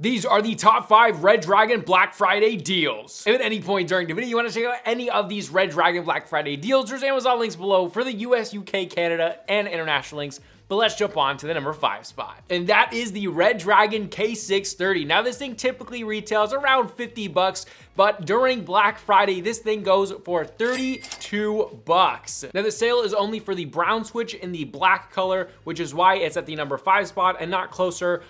These are the top 5 Red Dragon Black Friday deals. If at any point during the video you want to check out any of these Red Dragon Black Friday deals, there's Amazon links below for the US, UK, Canada, and international links. But let's jump on to the number 5 spot. And that is the Red Dragon K630. Now this thing typically retails around 50 bucks, but during Black Friday, this thing goes for 32 bucks. Now the sale is only for the brown switch in the black color, which is why it's at the number 5 spot and not closer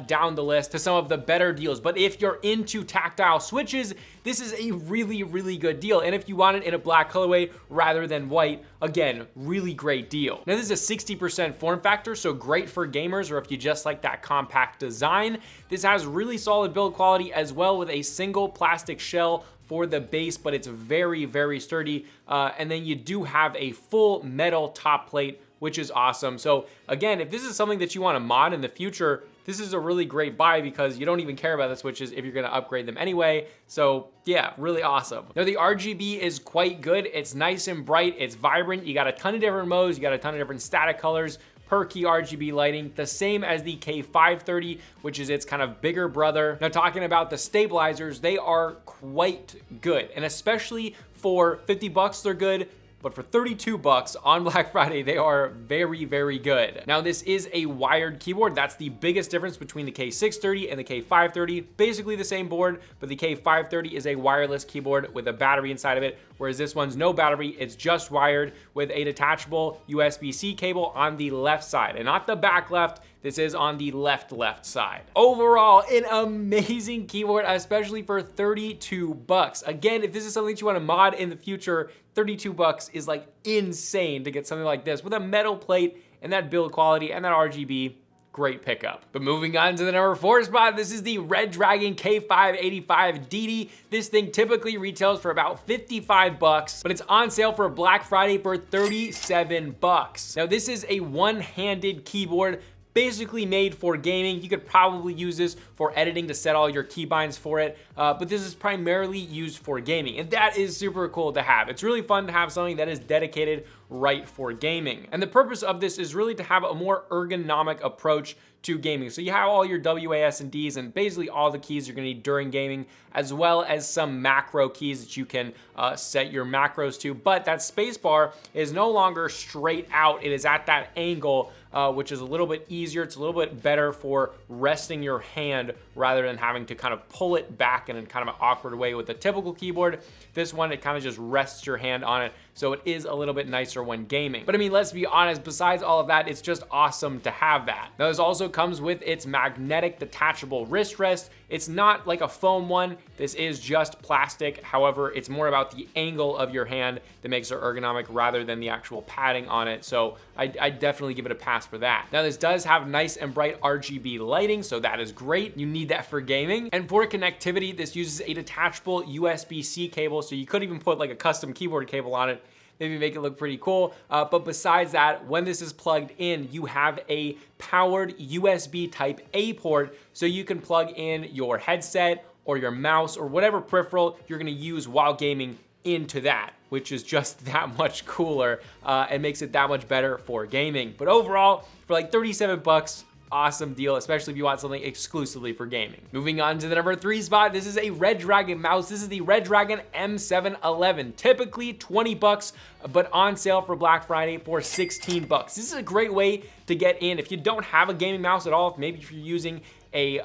down the list to some of the better deals. But if you're into tactile switches, this is a really, really good deal. And if you want it in a black colorway rather than white, again, really great deal. Now this is a 60% form factor, so great for gamers or if you just like that compact design. This has really solid build quality as well with a single plastic shell for the base, but it's very, very sturdy. And then you do have a full metal top plate, which is awesome. So again, if this is something that you want to mod in the future, this is a really great buy because you don't even care about the switches if you're gonna upgrade them anyway. So yeah, really awesome. Now the RGB is quite good. It's nice and bright, it's vibrant. You got a ton of different modes, you got a ton of different static colors, perky RGB lighting, the same as the K530, which is its kind of bigger brother. Now talking about the stabilizers, they are quite good. And especially for 50 bucks, they're good. But for 32 bucks on Black Friday, they are very, very good. Now this is a wired keyboard. That's the biggest difference between the K630 and the K530. Basically the same board, but the K530 is a wireless keyboard with a battery inside of it, whereas this one's no battery, it's just wired with a detachable USB-C cable on the left side, and not the back left. This is on the left side. Overall, an amazing keyboard, especially for 32 bucks. Again, if this is something that you want to mod in the future, 32 bucks is like insane to get something like this with a metal plate and that build quality and that RGB. Great pickup. But moving on to the number 4 spot, this is the Red Dragon K585 DD. This thing typically retails for about 55 bucks, but it's on sale for Black Friday for 37 bucks. Now this is a one-handed keyboard basically made for gaming. You could probably use this for editing to set all your keybinds for it, but this is primarily used for gaming, and that is super cool to have. It's really fun to have something that is dedicated right for gaming. And the purpose of this is really to have a more ergonomic approach to gaming. So you have all your WASDs and basically all the keys you're gonna need during gaming, as well as some macro keys that you can set your macros to. But that spacebar is no longer straight out. It is at that angle, which is a little bit easier. It's a little bit better for resting your hand rather than having to kind of pull it back in kind of an awkward way with a typical keyboard. This one, it kind of just rests your hand on it. So it is a little bit nicer when gaming. But I mean, let's be honest, besides all of that, it's just awesome to have that. Now this also comes with its magnetic detachable wrist rest. It's not like a foam one. This is just plastic. However, it's more about the angle of your hand that makes it ergonomic rather than the actual padding on it. So I definitely give it a pass for that. Now this does have nice and bright RGB lighting, so that is great. You need that for gaming. And for connectivity, this uses a detachable USB-C cable, so you could even put like a custom keyboard cable on it, maybe make it look pretty cool. But besides that, when this is plugged in, you have a powered USB type A port, so you can plug in your headset or your mouse or whatever peripheral you're gonna use while gaming into that, which is just that much cooler and makes it that much better for gaming. But overall, for like 37 bucks, awesome deal, especially if you want something exclusively for gaming. Moving on to the number 3 spot, this is a Red Dragon mouse. This is the Red Dragon M711, typically 20 bucks, but on sale for Black Friday for 16 bucks. This is a great way to get in if you don't have a gaming mouse at all. Maybe if you're using a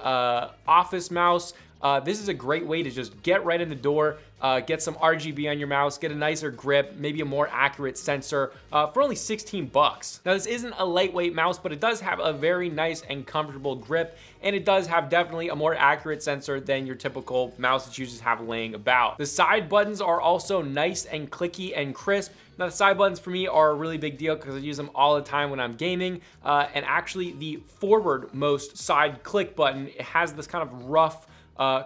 office mouse, this is a great way to just get right in the door, get some RGB on your mouse, get a nicer grip, maybe a more accurate sensor for only 16 bucks. Now this isn't a lightweight mouse, but it does have a very nice and comfortable grip, and it does have definitely a more accurate sensor than your typical mouse that you just have laying about. The side buttons are also nice and clicky and crisp. Now the side buttons for me are a really big deal because I use them all the time when I'm gaming, and actually the forward-most side click button, it has this kind of rough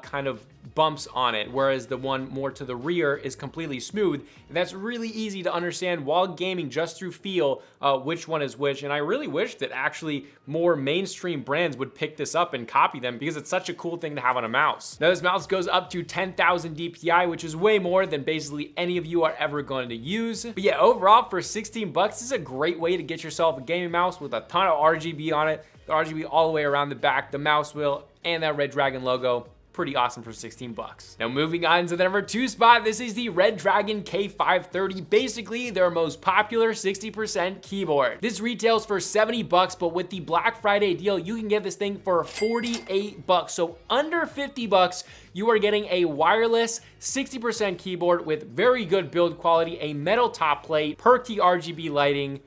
kind of bumps on it, whereas the one more to the rear is completely smooth. And that's really easy to understand while gaming just through feel which one is which. And I really wish that actually more mainstream brands would pick this up and copy them because it's such a cool thing to have on a mouse. Now this mouse goes up to 10,000 DPI, which is way more than basically any of you are ever going to use. But yeah, overall for 16 bucks, this is a great way to get yourself a gaming mouse with a ton of RGB on it, the RGB all the way around the back, the mouse wheel, and that Red Dragon logo. Pretty awesome for 16 bucks. Now moving on to the number 2 spot, this is the Red Dragon K530, basically their most popular 60% keyboard. This retails for 70 bucks, but with the Black Friday deal, you can get this thing for 48 bucks. So under 50 bucks, you are getting a wireless 60% keyboard with very good build quality, a metal top plate, perky RGB lighting.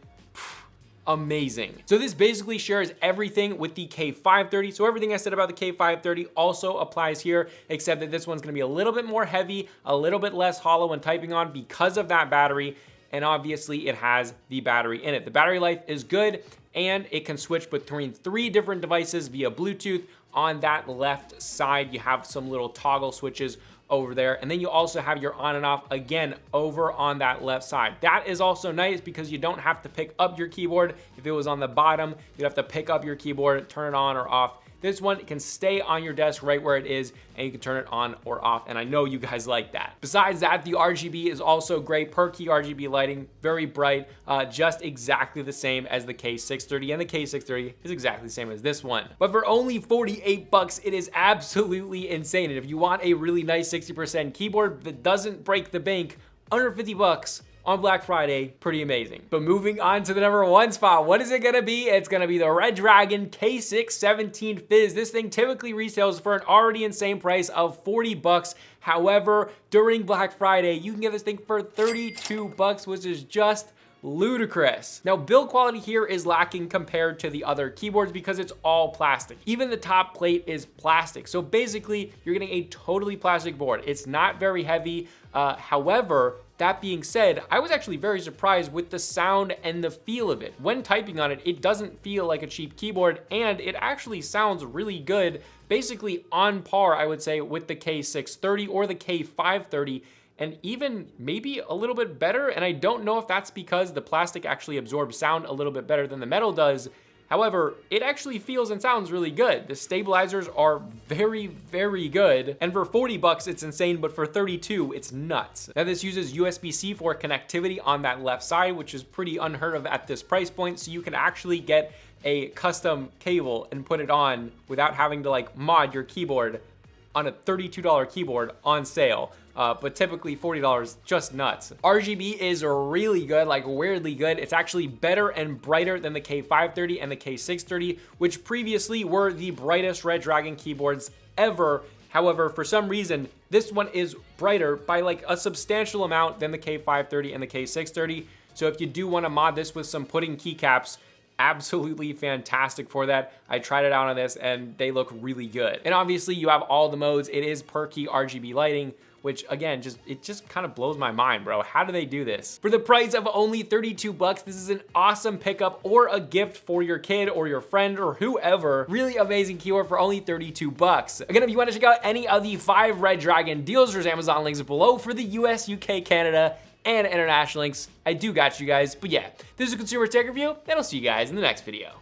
Amazing. So this basically shares everything with the K530. So everything I said about the K530 also applies here, except that this one's gonna be a little bit more heavy, a little bit less hollow when typing on because of that battery. And obviously it has the battery in it. The battery life is good, and it can switch between 3 different devices via Bluetooth. On that left side, you have some little toggle switches over there, and then you also have your on and off again over on that left side. That is also nice because you don't have to pick up your keyboard. If it was on the bottom, you'd have to pick up your keyboard, turn it on or off. This one can stay on your desk right where it is, and you can turn it on or off, and I know you guys like that. Besides that, the RGB is also great. Perky RGB lighting, very bright, just exactly the same as the K630, and the K630 is exactly the same as this one. But for only 48 bucks, it is absolutely insane, and if you want a really nice 60% keyboard that doesn't break the bank, under 50 bucks, on Black Friday, pretty amazing. But moving on to the number 1 spot, what is it gonna be? It's gonna be the Red Dragon K617 Fizz. This thing typically retails for an already insane price of 40 bucks. However, during Black Friday, you can get this thing for 32 bucks, which is just ludicrous. Now, build quality here is lacking compared to the other keyboards because it's all plastic. Even the top plate is plastic. So basically, you're getting a totally plastic board. It's not very heavy. However, that being said, I was actually very surprised with the sound and the feel of it. When typing on it, it doesn't feel like a cheap keyboard, and it actually sounds really good, basically on par, I would say, with the K630 or the K530, and even maybe a little bit better. And I don't know if that's because the plastic actually absorbs sound a little bit better than the metal does. However, it actually feels and sounds really good. The stabilizers are very, very good. And for 40 bucks, it's insane, but for 32, it's nuts. Now this uses USB-C for connectivity on that left side, which is pretty unheard of at this price point. So you can actually get a custom cable and put it on without having to like mod your keyboard on a $32 keyboard on sale. But typically $40, just nuts. RGB is really good, like weirdly good. It's actually better and brighter than the K530 and the K630, which previously were the brightest Red Dragon keyboards ever. However, for some reason, this one is brighter by like a substantial amount than the K530 and the K630. So if you do want to mod this with some pudding keycaps, absolutely fantastic for that. I tried it out on this and they look really good. And obviously you have all the modes. It is perky RGB lighting, which again, it just kind of blows my mind, bro. How do they do this? For the price of only 32 bucks, this is an awesome pickup or a gift for your kid or your friend or whoever. Really amazing keyboard for only 32 bucks. Again, if you want to check out any of the 5 Red Dragon deals, there's Amazon links below for the US, UK, Canada, and international links. I do got you guys. But yeah, this is a consumer tech review, and I'll see you guys in the next video.